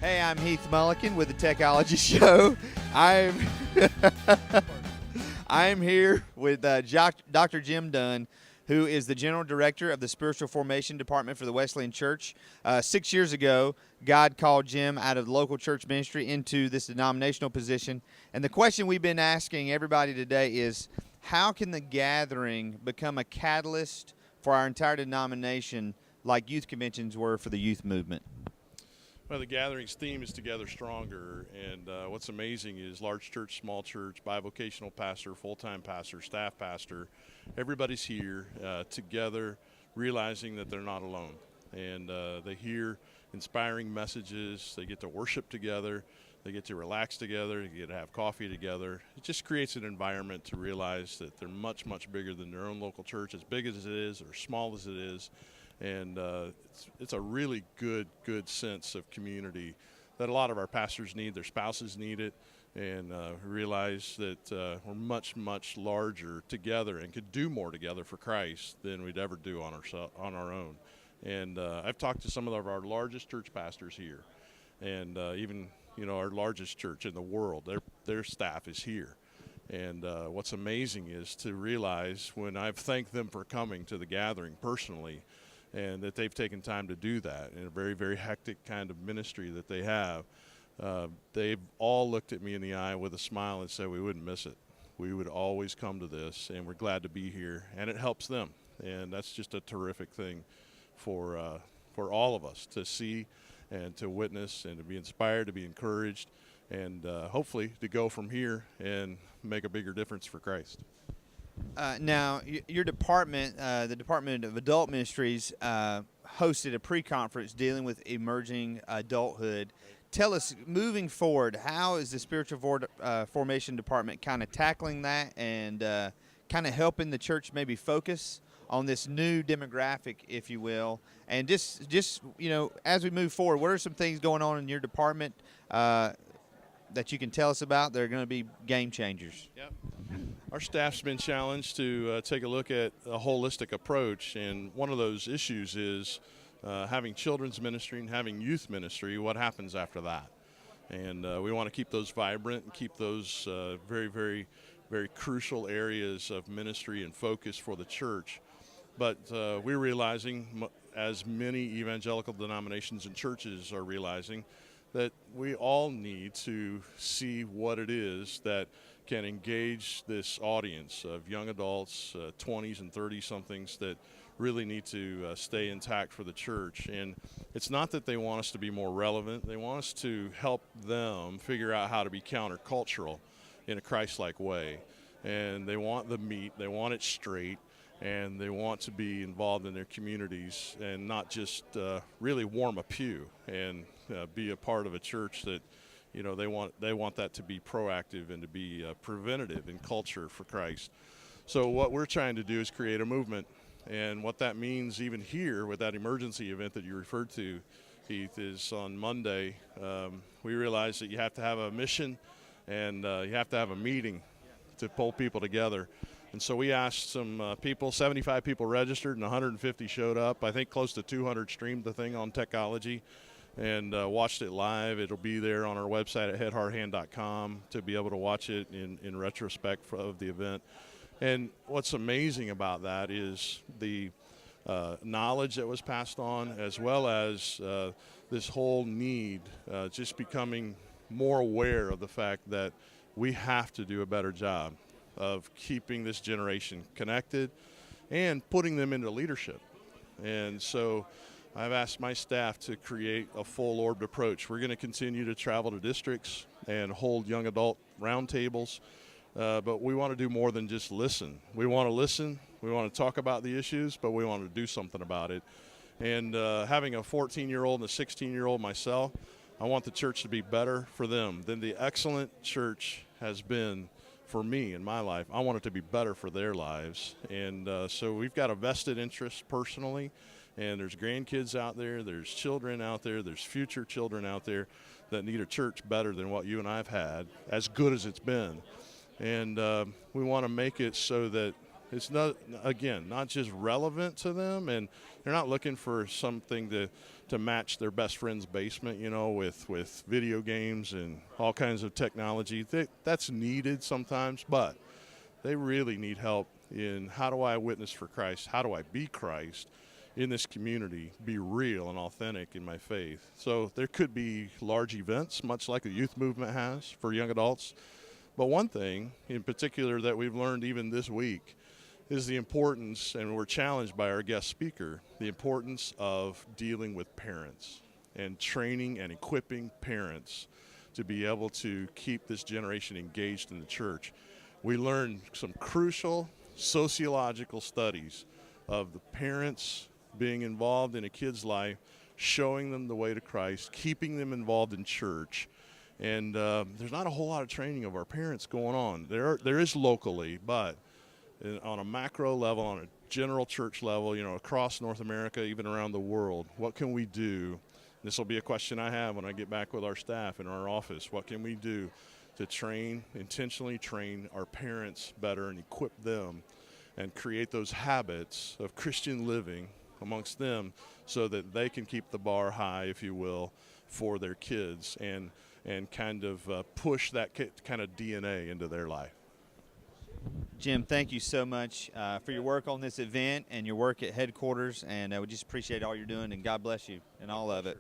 Hey, I'm Heath Mullican with the Techology Show. I'm here with Dr. Jim Dunn, who is the General Director of the Spiritual Formation Department for the Wesleyan Church. 6 years ago, God called Jim out of the local church ministry into this denominational position. And the question we've been asking everybody today is, how can the gathering become a catalyst for our entire denomination like youth conventions were for the youth movement? Well, the gathering's theme is Together Stronger, and what's amazing is large church, small church, bivocational pastor, full-time pastor, staff pastor, everybody's here together, realizing that they're not alone. And they hear inspiring messages, they get to worship together, they get to relax together, they get to have coffee together. It just creates an environment to realize that they're much, much bigger than their own local church, as big as it is or small as it is. And it's a really good sense of community that a lot of our pastors need. Their spouses need it, and realize that we're much, much larger together and could do more together for Christ than we'd ever do on our own. And I've talked to some of our largest church pastors here, and even our largest church in the world. Their staff is here. And what's amazing is to realize when I've thanked them for coming to the gathering personally, and that they've taken time to do that in a very, very hectic kind of ministry that they have. They've all looked at me in the eye with a smile and said, we wouldn't miss it. We would always come to this, and we're glad to be here, and it helps them. And that's just a terrific thing for all of us to see and to witness and to be inspired, to be encouraged, and hopefully to go from here and make a bigger difference for Christ. Now, your department, the Department of Adult Ministries, hosted a pre-conference dealing with emerging adulthood. Tell us, moving forward, how is the Spiritual Formation Department kind of tackling that and kind of helping the church maybe focus on this new demographic, if you will? And just as we move forward, what are some things going on in your department that you can tell us about that are going to be game changers? Yep. Our staff's been challenged to take a look at a holistic approach, and one of those issues is having children's ministry and having youth ministry. What happens after that? And we want to keep those vibrant and keep those very, very, very crucial areas of ministry and focus for the church. But we're realizing, as many evangelical denominations and churches are realizing, that we all need to see what it is that can engage this audience of young adults, 20s and 30-somethings that really need to stay intact for the church. And it's not that they want us to be more relevant. They want us to help them figure out how to be countercultural in a Christ-like way. And they want the meat, they want it straight, and they want to be involved in their communities and not just really warm a pew and be a part of a church that they want that to be proactive and to be preventative in culture for Christ. So what we're trying to do is create a movement, and what that means even here with that emergency event that you referred to, Heath, is on Monday. We realize that you have to have a mission and you have to have a meeting to pull people together. And so we asked some people, 75 people registered and 150 showed up. I think close to 200 streamed the thing on Techology and watched it live. It'll be there on our website at headhearthand.com to be able to watch it in retrospect of the event. And what's amazing about that is the knowledge that was passed on, as well as this whole need, just becoming more aware of the fact that we have to do a better job of keeping this generation connected and putting them into leadership. And so I've asked my staff to create a full-orbed approach. We're going to continue to travel to districts and hold young adult roundtables, but we want to do more than just listen. We want to listen, we want to talk about the issues, but we want to do something about it. And having a 14-year-old and a 16-year-old myself, I want the church to be better for them than the excellent church has been for me in my life. I want it to be better for their lives. And so we've got a vested interest personally, and there's grandkids out there, there's children out there, there's future children out there that need a church better than what you and I have had, as good as it's been. And we want to make it so that it's not just relevant to them, and they're not looking for something to to match their best friend's basement, with video games and all kinds of technology. That's needed sometimes, but they really need help in how do I witness for Christ? How do I be Christ in this community, be real and authentic in my faith? So there could be large events, much like the youth movement has for young adults. But one thing in particular that we've learned even this week is the importance, and we're challenged by our guest speaker, the importance of dealing with parents and training and equipping parents to be able to keep this generation engaged in the church. We learned some crucial sociological studies of the parents being involved in a kid's life, showing them the way to Christ, keeping them involved in church. And there's not a whole lot of training of our parents going on. There is locally, but on a macro level, on a general church level, across North America, even around the world, what can we do? This will be a question I have when I get back with our staff in our office. What can we do to intentionally train our parents better and equip them and create those habits of Christian living amongst them so that they can keep the bar high, if you will, for their kids and kind of push that kind of DNA into their life. Jim, thank you so much for your work on this event and your work at headquarters, and we just appreciate all you're doing, and God bless you in all of it.